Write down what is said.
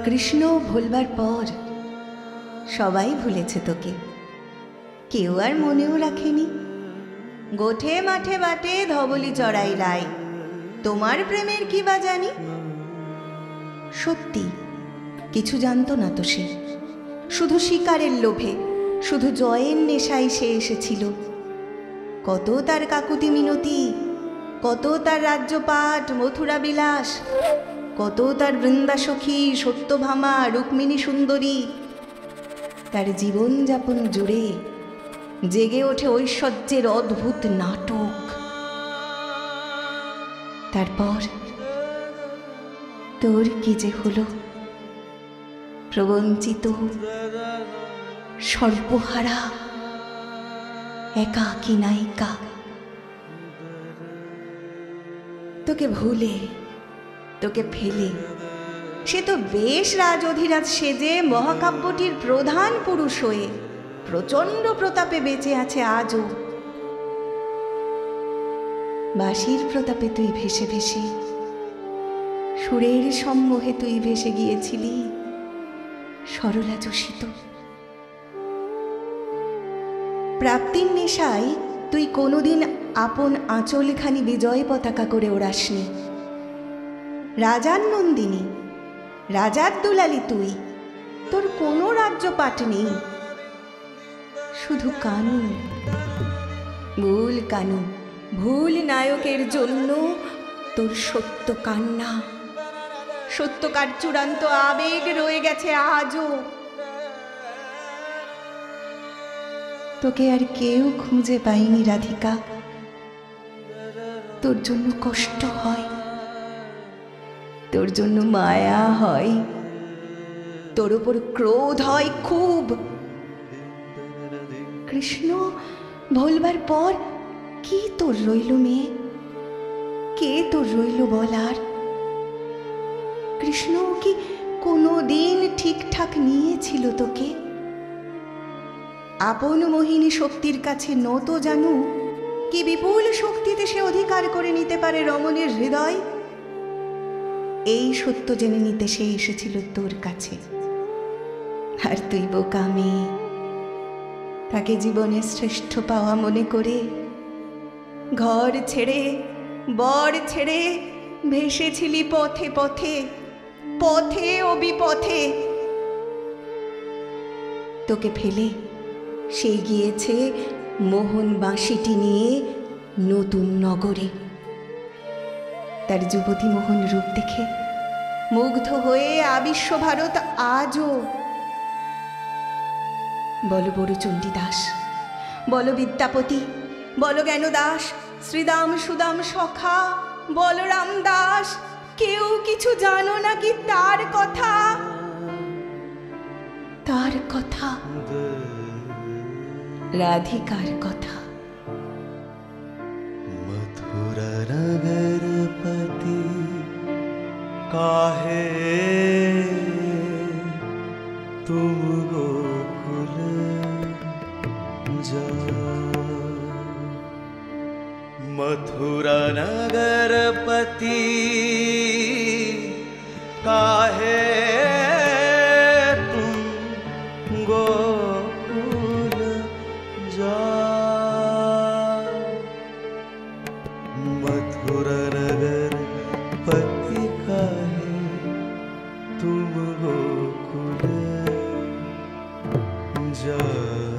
কৃষ্ণ ভুলবার পর সবাই ভুলেছে তোকে, কেউ আর মনেও রাখেনি। গোঠে মাঠে বাটে ধবলি চড়াই রায়, তোমার প্রেমের কি বা জানি। সত্যি কিছু জানতো না তো সে, শুধু শিকারের লোভে, শুধু জয়ের নেশায় সে এসেছিল। কত তার কাকুতি মিনতি, কত তার রাজ্যপাট মথুরা বিলাস, কত তার বৃন্দাসখী সত্যভামা রুক্মিণী সুন্দরী। তার জীবনযাপন জুড়ে জেগে ওঠে ঐশ্বর্যের অদ্ভুত নাটক। তারপর তোর কি যে হলো, প্রবঞ্চিত, সর্বহারা, একাকী নায়িকা। তোকে ভুলে, তোকে ফেলে সে তো বেশ রাজ অধিরাজ সেজে মহাকাব্যটির প্রধান পুরুষ হয়ে প্রচণ্ড প্রতাপে বেঁচে আছে আজও। বাঁশির প্রতাপে তুই ভেসে ভেসে, সুরের সম্মোহে তুই ভেসে গিয়েছিলি সরলা যোশিত। প্রাপ্তির নেশায় তুই কোনোদিন আপন আঁচলখানি বিজয় পতাকা করে ওড়াসনি। রাজার নন্দিনী, রাজার দুলালি তুই, তোর কোনো রাজ্যপাট নেই, শুধু কানু, ভুল কানু, ভুল নায়কের জন্য তোর সত্য কান্না, সত্যকার চূড়ান্ত আবেগ রয়ে গেছে আজও। তোকে আর কেউ খুঁজে পায়নি রাধিকা, তোর জন্য কষ্ট হয়, তোর জন্য মায়া হয়, তোর উপর ক্রোধ হয় খুব। কৃষ্ণ ভুলবার পর কি তোর রইল মেয়ে, কে তোর রইল বলার? কৃষ্ণ কি কোনো দিন ঠিকঠাক নিয়েছিল তোকে? আপন মোহিনী শক্তির কাছে নত জানু কি বিপুল শক্তিতে সে অধিকার করে নিতে পারে রমণীর হৃদয়। এই সত্য জেনে নিতে সে এসেছিল তোর কাছে, আর তুই বোকা মেয়ে, তাকে জীবনের শ্রেষ্ঠ পাওয়া মনে করে ঘর ছেড়ে বর ছেড়ে ভেসেছিলি পথে পথে, পথে ও বিপথে। তোকে ফেলে সে গিয়েছে মোহন বাঁশিটি নিয়ে নতুন নগরে। তার যুবতী মোহন রূপ দেখে মুগ্ধ হয়ে আবিশ্ব ভারত আজও। বল বড় চণ্ডীদাস, বল বিদ্যাপতি, বল জ্ঞানদাস, শ্রীদাম সুদাম সখা, বলরাম দাস, কেউ কিছু জানো নাকি তার কথা? তার কথা, রাধিকার কথা। मथुरा नगरपति काहे तुम गोकुल जाओ। मथुरा नगरपति काहे तुम गोकुल जाओ। मथुरा नगर पति काहे तुम गोकुल जाओ।